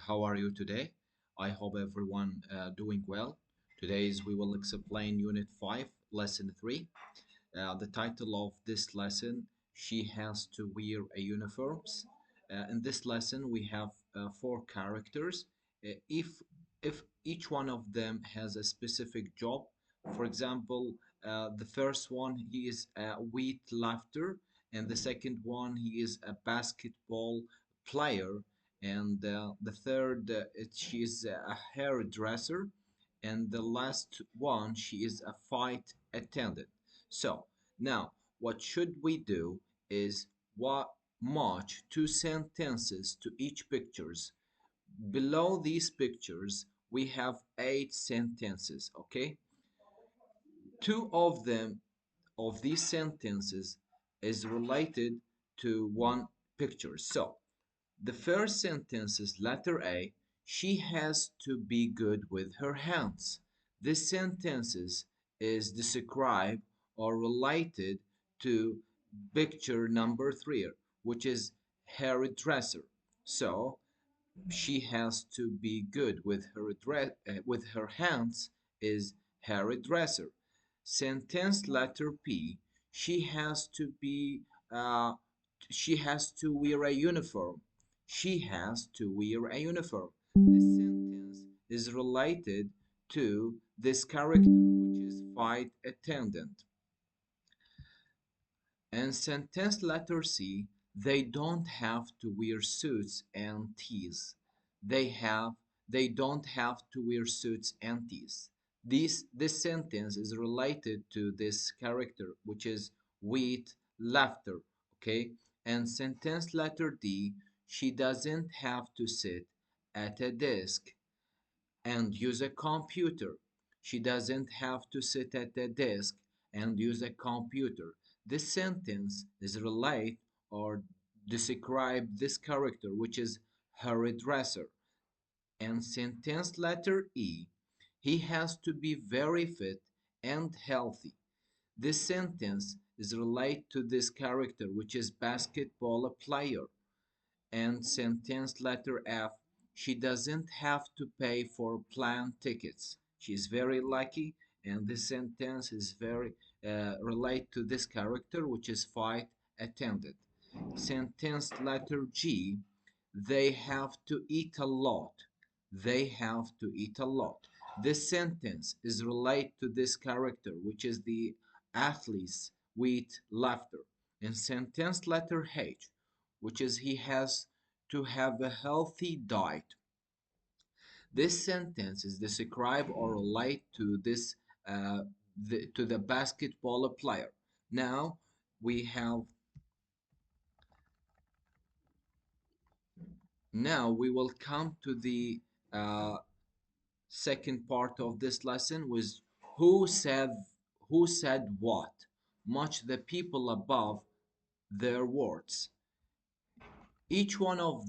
how are you today? I hope everyone doing well. Today's we will explain Unit 5, Lesson 3. The title of this lesson, She Has to Wear a Uniforms. In this lesson, we have four characters. If each one of them has a specific job, for example, the first one, he is a wheat laughter, and the second one, he is a basketball player, and the third, she is a hairdresser, and the last one, she is a fight attendant. So now, what should we do is what match two sentences to each pictures. Below these pictures, we have eight sentences, okay? Two of them, of these sentences, is related to one picture. So, the first sentence is letter A. She has to be good with her hands. This sentence is described or related to picture number 3, which is hairdresser. So she has to be good with with her hands is hairdresser. Sentence letter P. She has to be. She has to wear a uniform. She has to wear a uniform. This sentence is related to this character, which is flight attendant. And sentence letter C, they don't have to wear suits and tees. They have they don't have to wear suits and tees. This sentence is related to this character, which is with laughter. Okay? And sentence letter D, she doesn't have to sit at a desk and use a computer. She doesn't have to sit at the desk and use a computer. This sentence is relate or describe this character, which is hairdresser. And sentence letter E, he has to be very fit and healthy. This sentence is related to this character, which is basketball player. And sentence letter F, she doesn't have to pay for plane tickets. She's very lucky, and this sentence is very relate to this character, which is fight attendant. Sentence letter G, they have to eat a lot. They have to eat a lot. This sentence is related to this character, which is the athletes with laughter. In sentence letter H, which is he has to have a healthy diet. This sentence is describe or relate to this to the basketball player. Now we have now we will come to the uh, second part of this lesson was who said who said what. Much the people above their words. Each one of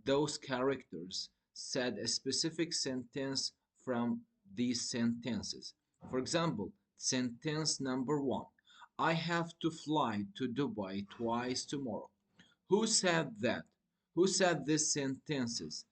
those characters said a specific sentence from these sentences. For example, sentence number 1. I have to fly to Dubai twice tomorrow. Who said that? Who said these sentences?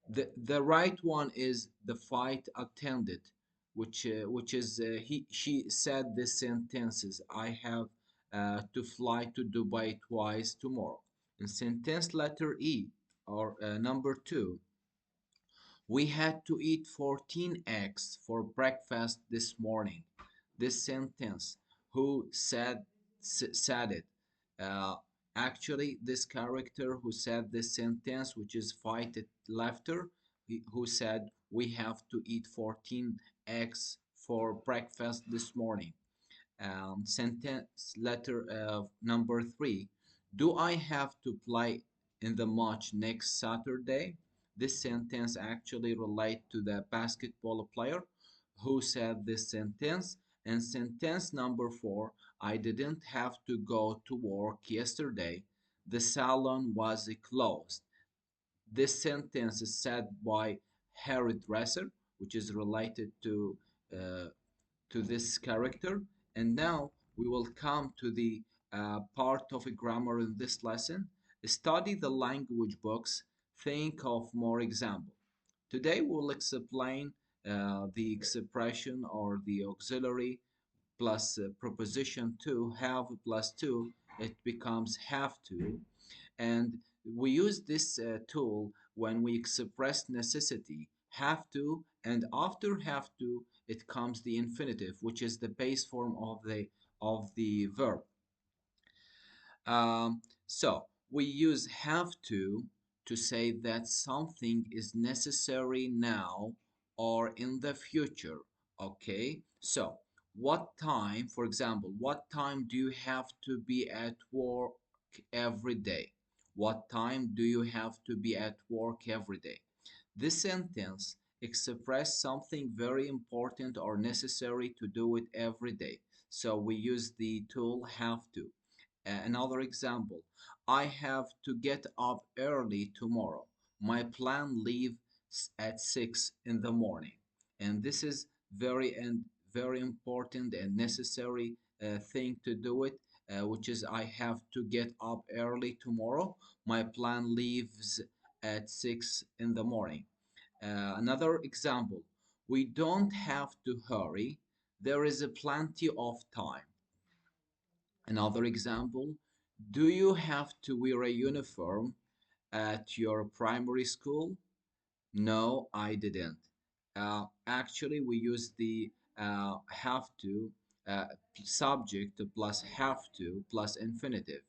The right one is the flight attendant, which is he she said these sentences. I have to fly to Dubai twice tomorrow. In sentence letter E or number 2, we had to eat 14 eggs for breakfast this morning. This sentence, who said it? Uh, Actually, this character who said this sentence, which is fight it laughter, who said we have to eat 14 eggs for breakfast this morning. Sentence letter number 3. Do I have to play in the match next Saturday? This sentence actually relate to the basketball player who said this sentence. And sentence number 4. I didn't have to go to work yesterday. The salon was closed. This sentence is said by hairdresser, which is related uh, to this character. And now we will come to the part of a grammar in this lesson. Study the language books, Think of more example. Today we'll explain the expression or the auxiliary plus preposition to have plus to, it becomes have to. And we use this tool when we express necessity, have to, and after have to, it comes the infinitive, which is the base form of the verb. So we use have to say that something is necessary now or in the future. Okay, so what time, for example, what time do you have to be at work every day? What time do you have to be at work every day? This sentence expresses something very important or necessary to do it every day. So we use the tool have to. Another example, I have to get up early tomorrow. My plan leaves at 6 in the morning. And this is very important and necessary thing to do it, which is I have to get up early tomorrow. My plan leaves at 6 in the morning. Another example, we don't have to hurry. There is a plenty of time. Another example, do you have to wear a uniform at your primary school? No, I didn't. Actually, we use the have to uh, subject plus have to plus infinitive.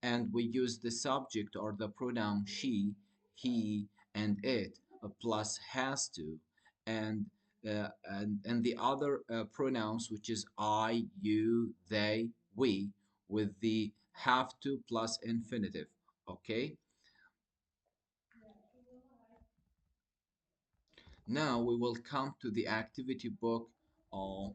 And we use the subject or the pronoun she, he, and it plus has to. And, and the other pronouns, which is I, you, they, we, with the have to plus infinitive. Okay? Now we will come to the activity book on,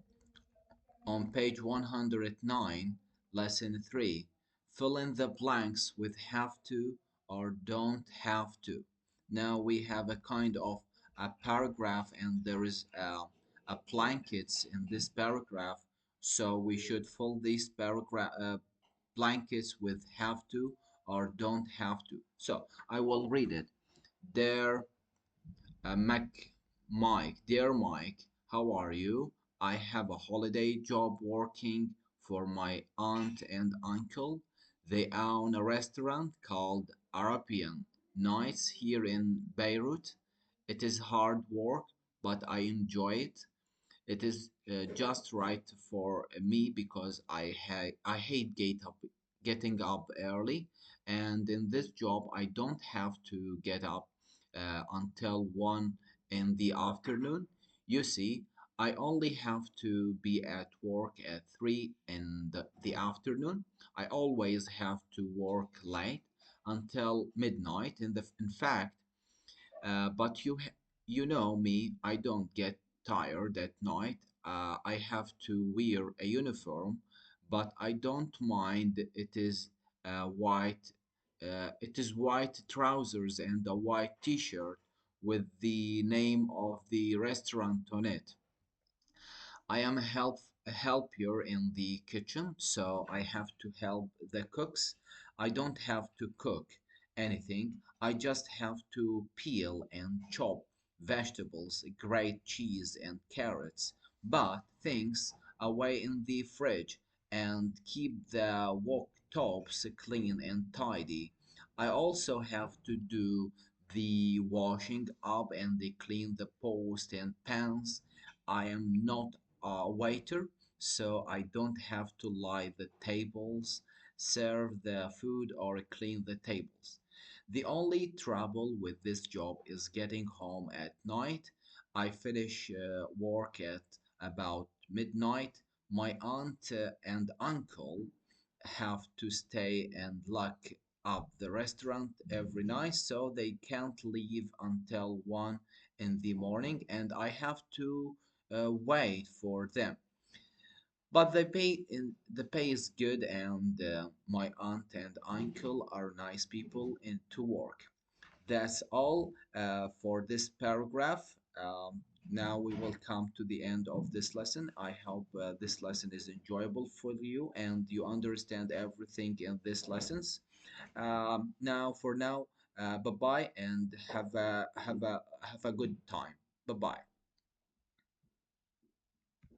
on page 109, lesson 3. Fill in the blanks with have to or don't have to. Now we have a kind of a paragraph and there is a blankets in this paragraph. So we should fill these paragraph blankets with have to or don't have to. So I will read it. There Dear Mike, how are you? I have a holiday job working for my aunt and uncle. They own a restaurant called Arabian Nights here in Beirut. It is hard work, but I enjoy it. It is just right for me because I hate getting up early, and in this job I don't have to get up until 1 in the afternoon. You see, I only have to be at work at 3 in the afternoon. I always have to work late until midnight. In fact, but you know me, I don't get tired at night. I have to wear a uniform, but I don't mind. It is white trousers and a white T-shirt with the name of the restaurant on it. I am a helper in the kitchen, so I have to help the cooks. I don't have to cook anything. I just have to peel and chop vegetables, grate cheese and carrots, but things away in the fridge and keep the wok tops clean and tidy. I also have to do the washing up and they clean the pots and pans. I am not a waiter, so I don't have to lie the tables, serve the food, or clean the tables. The only trouble with this job is getting home at night. I finish work at about midnight. My aunt and uncle have to stay and lock up the restaurant every night, so they can't leave until 1 in the morning, and I have to wait for them. But the pay is good, and my aunt and uncle are nice people in to work. That's all for this paragraph. Now we will come to the end of this lesson. I hope this lesson is enjoyable for you and you understand everything in these lessons. Now, for now, Bye bye, and have a good time. Bye bye.